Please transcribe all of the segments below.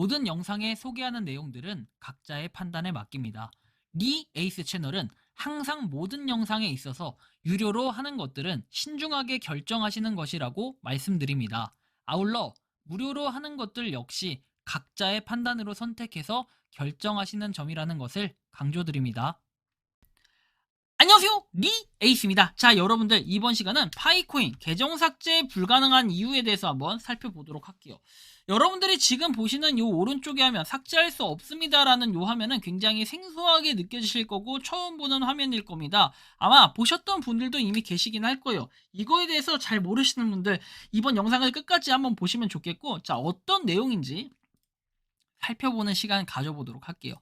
모든 영상에 소개하는 내용들은 각자의 판단에 맡깁니다. 리 에이스 채널은 항상 모든 영상에 있어서 유료로 하는 것들은 신중하게 결정하시는 것이라고 말씀드립니다. 아울러 무료로 하는 것들 역시 각자의 판단으로 선택해서 결정하시는 점이라는 것을 강조드립니다. 안녕하세요, 리 에이스입니다. 자, 여러분들, 이번 시간은 파이코인 계정 삭제 불가능한 이유에 대해서 한번 살펴보도록 할게요. 여러분들이 지금 보시는 요 오른쪽에 화면, 삭제할 수 없습니다라는 요 화면은 굉장히 생소하게 느껴지실 거고 처음 보는 화면일 겁니다. 아마 보셨던 분들도 이미 계시긴 할 거예요. 이거에 대해서 잘 모르시는 분들, 이번 영상을 끝까지 한번 보시면 좋겠고, 자, 어떤 내용인지 살펴보는 시간 가져보도록 할게요.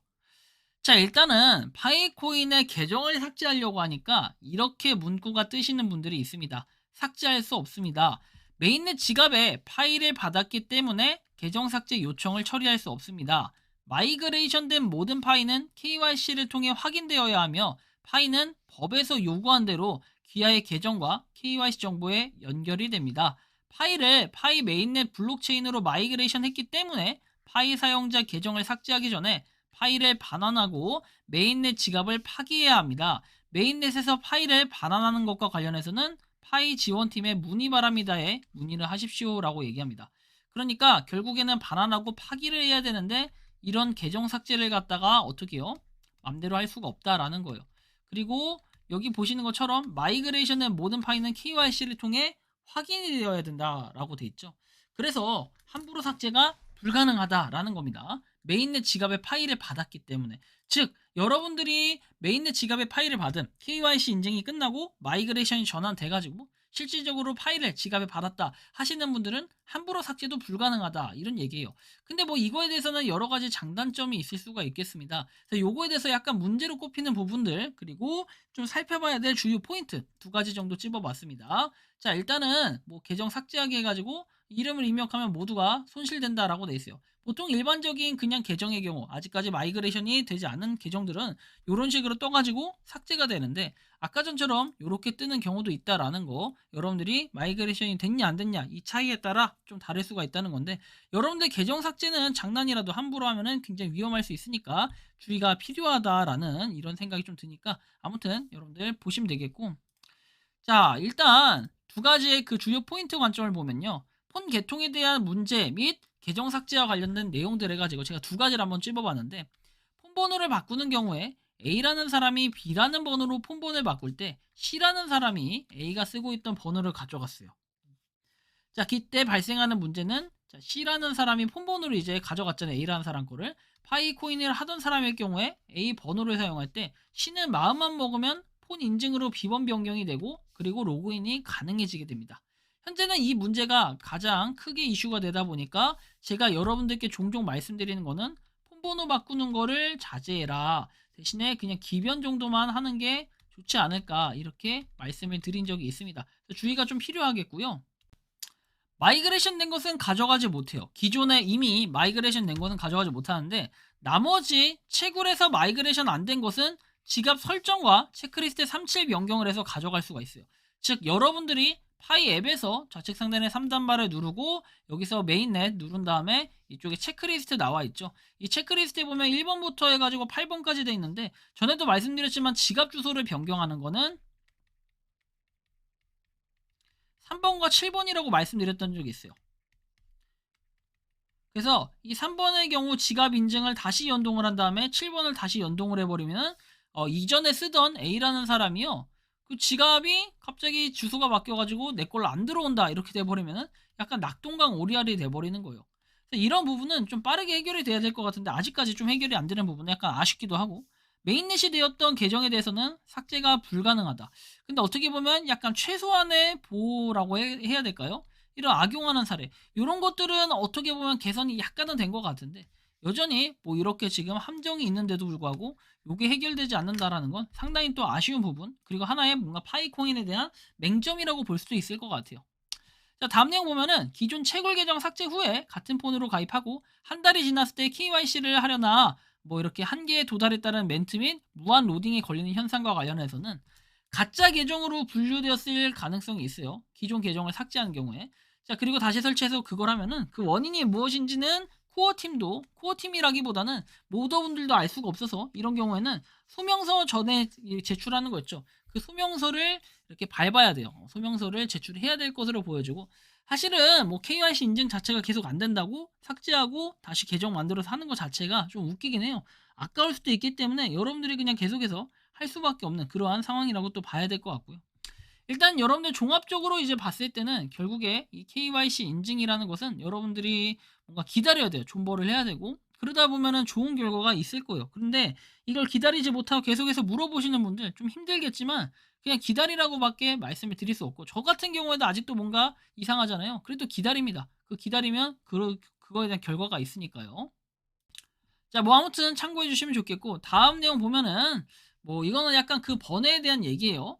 자, 일단은 파이코인의 계정을 삭제하려고 하니까 이렇게 문구가 뜨시는 분들이 있습니다. 삭제할 수 없습니다. 메인넷 지갑에 파일을 받았기 때문에 계정 삭제 요청을 처리할 수 없습니다. 마이그레이션 된 모든 파일은 KYC를 통해 확인되어야 하며 파일은 법에서 요구한 대로 귀하의 계정과 KYC 정보에 연결이 됩니다. 파일을 파이 메인넷 블록체인으로 마이그레이션 했기 때문에 파이 사용자 계정을 삭제하기 전에 파일을 반환하고 메인넷 지갑을 파기해야 합니다. 메인넷에서 파일을 반환하는 것과 관련해서는 파이 지원팀에 문의 바랍니다에 문의를 하십시오라고 얘기합니다. 그러니까 결국에는 반환하고 파기를 해야 되는데 이런 계정 삭제를 갖다가 어떻게 해요? 맘대로 할 수가 없다라는 거예요. 그리고 여기 보시는 것처럼 마이그레이션의 모든 파일은 KYC를 통해 확인이 되어야 된다라고 돼 있죠. 그래서 함부로 삭제가 불가능하다라는 겁니다. 메인넷 지갑의 파일을 받았기 때문에. 즉 여러분들이 메인넷 지갑의 파일을 받은 KYC 인증이 끝나고 마이그레이션이 전환돼가지고 실질적으로 파일을 지갑에 받았다 하시는 분들은 함부로 삭제도 불가능하다 이런 얘기예요. 근데 뭐 이거에 대해서는 여러 가지 장단점이 있을 수가 있겠습니다. 그래서 요거에 대해서 약간 문제로 꼽히는 부분들 그리고 좀 살펴봐야 될 주요 포인트 두 가지 정도 찝어봤습니다. 자, 일단은 뭐 계정 삭제하기 해가지고 이름을 입력하면 모두가 손실된다라고 돼 있어요. 보통 일반적인 그냥 계정의 경우 아직까지 마이그레이션이 되지 않은 계정들은 이런 식으로 떠가지고 삭제가 되는데 아까 전처럼 이렇게 뜨는 경우도 있다라는 거 여러분들이 마이그레이션이 됐냐 안 됐냐 이 차이에 따라 좀 다를 수가 있다는 건데 여러분들 계정 삭제는 장난이라도 함부로 하면은 굉장히 위험할 수 있으니까 주의가 필요하다라는 이런 생각이 좀 드니까 아무튼 여러분들 보시면 되겠고 자, 일단 두 가지의 그 주요 포인트 관점을 보면요. 폰 개통에 대한 문제 및 계정 삭제와 관련된 내용들을 가지고 제가 두 가지를 한번 찝어봤는데 폰 번호를 바꾸는 경우에 A라는 사람이 B라는 번호로 폰 번호를 바꿀 때 C라는 사람이 A가 쓰고 있던 번호를 가져갔어요. 자, 그때 발생하는 문제는 자, C라는 사람이 폰 번호를 이제 가져갔잖아요. A라는 사람 거를. 파이코인을 하던 사람의 경우에 A 번호를 사용할 때 C는 마음만 먹으면 폰 인증으로 비번 변경이 되고 그리고 로그인이 가능해지게 됩니다. 현재는 이 문제가 가장 크게 이슈가 되다 보니까 제가 여러분들께 종종 말씀드리는 거는 폰 번호 바꾸는 거를 자제해라. 대신에 그냥 기변 정도만 하는 게 좋지 않을까 이렇게 말씀을 드린 적이 있습니다. 주의가 좀 필요하겠고요. 마이그레이션 된 것은 가져가지 못해요. 기존에 이미 마이그레이션 된 것은 가져가지 못하는데 나머지 채굴에서 마이그레이션 안 된 것은 지갑 설정과 체크리스트 37 변경을 해서 가져갈 수가 있어요. 즉 여러분들이 파이 앱에서 좌측 상단에 3단바를 누르고 여기서 메인넷 누른 다음에 이쪽에 체크리스트 나와 있죠. 이 체크리스트에 보면 1번부터 해가지고 8번까지 돼 있는데 전에도 말씀드렸지만 지갑 주소를 변경하는 거는 3번과 7번이라고 말씀드렸던 적이 있어요. 그래서 이 3번의 경우 지갑 인증을 다시 연동을 한 다음에 7번을 다시 연동을 해버리면 이전에 쓰던 A라는 사람이요. 그 지갑이 갑자기 주소가 바뀌어가지고 내 걸로 안 들어온다 이렇게 돼버리면 약간 낙동강 오리알이 돼버리는 거예요. 이런 부분은 좀 빠르게 해결이 돼야 될 것 같은데 아직까지 좀 해결이 안 되는 부분은 약간 아쉽기도 하고 메인넷이 되었던 계정에 대해서는 삭제가 불가능하다. 근데 어떻게 보면 약간 최소한의 보호라고 해야 될까요? 이런 악용하는 사례 이런 것들은 어떻게 보면 개선이 약간은 된 것 같은데 여전히 뭐 이렇게 지금 함정이 있는데도 불구하고 이게 해결되지 않는다라는 건 상당히 또 아쉬운 부분 그리고 하나의 뭔가 파이코인에 대한 맹점이라고 볼 수도 있을 것 같아요. 자, 다음 내용 보면은 기존 채굴 계정 삭제 후에 같은 폰으로 가입하고 한 달이 지났을 때 KYC를 하려나 뭐 이렇게 한계에 도달했다는 멘트 및 무한 로딩에 걸리는 현상과 관련해서는 가짜 계정으로 분류되었을 가능성이 있어요. 기존 계정을 삭제하는 경우에. 자, 그리고 다시 설치해서 그걸 하면은 그 원인이 무엇인지는 코어팀이라기보다는 모더분들도 알 수가 없어서 이런 경우에는 소명서 전에 제출하는 거 있죠. 그 소명서를 이렇게 밟아야 돼요. 소명서를 제출해야 될 것으로 보여지고, 사실은 뭐 KYC 인증 자체가 계속 안 된다고 삭제하고 다시 계정 만들어서 하는 것 자체가 좀 웃기긴 해요. 아까울 수도 있기 때문에 여러분들이 그냥 계속해서 할 수밖에 없는 그러한 상황이라고 또 봐야 될 것 같고요. 일단 여러분들 종합적으로 이제 봤을 때는 결국에 이 KYC 인증이라는 것은 여러분들이 뭔가 기다려야 돼요. 존버를 해야 되고, 그러다 보면은 좋은 결과가 있을 거예요. 그런데 이걸 기다리지 못하고 계속해서 물어보시는 분들 좀 힘들겠지만 그냥 기다리라고밖에 말씀을 드릴 수 없고, 저 같은 경우에도 아직도 뭔가 이상하잖아요. 그래도 기다립니다. 그 기다리면 그거에 대한 결과가 있으니까요. 자, 뭐 아무튼 참고해 주시면 좋겠고, 다음 내용 보면은 뭐 이거는 약간 그 번외에 대한 얘기예요.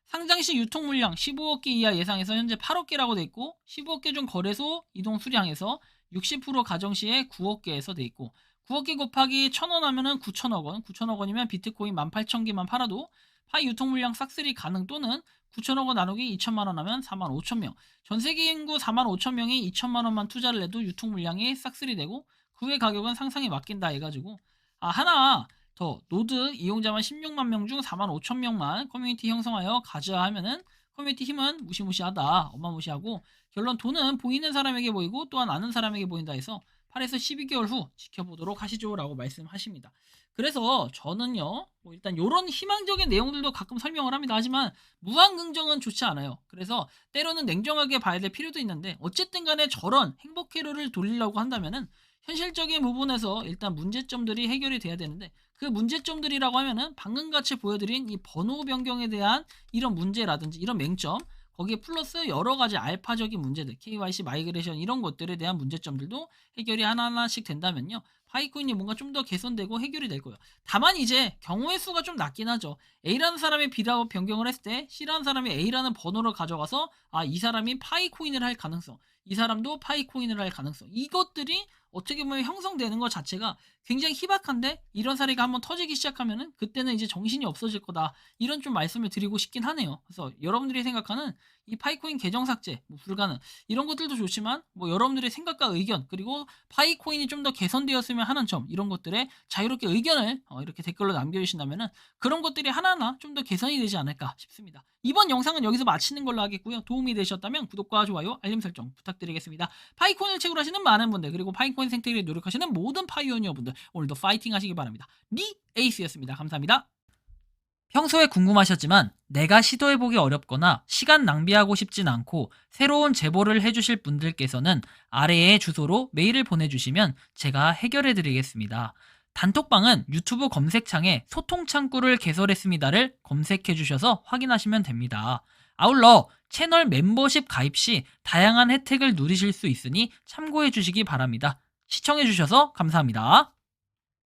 상장시 유통 물량 15억 개 이하 예상해서 현재 8억 개라고 돼 있고, 15억 개 중 거래소 이동 수량에서 60% 가정 시에 9억 개에서 돼 있고, 9억 개 곱하기 1,000원 하면은 9천억 원, 9천억 원이면 비트코인 18,000개만 팔아도 파이 유통 물량 싹쓸이 가능, 또는 9천억 원 나누기 2천만 원 하면 4만 5천 명. 전 세계 인구 4만 5천 명이 2천만 원만 투자를 해도 유통 물량이 싹쓸이 되고, 그 후의 가격은 상상에 맡긴다 해가지고, 하나 더 노드 이용자만 16만 명 중 4만 5천 명만 커뮤니티 형성하여 가져야 하면은 커뮤니티 힘은 무시무시하다, 어마무시하고, 결론 돈은 보이는 사람에게 보이고 또한 아는 사람에게 보인다 해서 8에서 12개월 후 지켜보도록 하시죠 라고 말씀하십니다. 그래서 저는요, 뭐 일단 이런 희망적인 내용들도 가끔 설명을 합니다. 하지만 무한긍정은 좋지 않아요. 그래서 때로는 냉정하게 봐야 될 필요도 있는데, 어쨌든 간에 저런 행복 회로를 돌리려고 한다면은 현실적인 부분에서 일단 문제점들이 해결이 돼야 되는데, 그 문제점들이라고 하면은 방금 같이 보여드린 이 번호 변경에 대한 이런 문제라든지 이런 맹점, 거기에 플러스 여러 가지 알파적인 문제들, KYC 마이그레이션 이런 것들에 대한 문제점들도 해결이 하나하나씩 된다면요, 파이코인이 뭔가 좀 더 개선되고 해결이 될 거예요. 다만 이제 경우의 수가 좀 낮긴 하죠. A라는 사람이 B라고 변경을 했을 때 C라는 사람이 A라는 번호를 가져가서 이 사람이 파이코인을 할 가능성, 이 사람도 파이코인을 할 가능성, 이것들이 어떻게 보면 형성되는 것 자체가 굉장히 희박한데, 이런 사례가 한번 터지기 시작하면은 그때는 이제 정신이 없어질 거다, 이런 좀 말씀을 드리고 싶긴 하네요. 그래서 여러분들이 생각하는 이 파이코인 계정 삭제 뭐 불가능 이런 것들도 좋지만, 뭐 여러분들의 생각과 의견, 그리고 파이코인이 좀 더 개선되었으면 하는 점, 이런 것들에 자유롭게 의견을 이렇게 댓글로 남겨주신다면은 그런 것들이 하나하나 좀 더 개선이 되지 않을까 싶습니다. 이번 영상은 여기서 마치는 걸로 하겠고요. 도움이 되셨다면 구독과 좋아요, 알림 설정 부탁드리겠습니다. 파이코인을 채굴 하시는 많은 분들, 그리고 파이코인 생태계에 노력하시는 모든 파이오니어 분들, 오늘도 파이팅 하시기 바랍니다. 리 에이스였습니다. 감사합니다. 평소에 궁금하셨지만 내가 시도해보기 어렵거나 시간 낭비하고 싶진 않고 새로운 제보를 해주실 분들께서는 아래의 주소로 메일을 보내주시면 제가 해결해드리겠습니다. 단톡방은 유튜브 검색창에 소통창구를 개설했습니다를 검색해주셔서 확인하시면 됩니다. 아울러 채널 멤버십 가입 시 다양한 혜택을 누리실 수 있으니 참고해주시기 바랍니다. 시청해주셔서 감사합니다.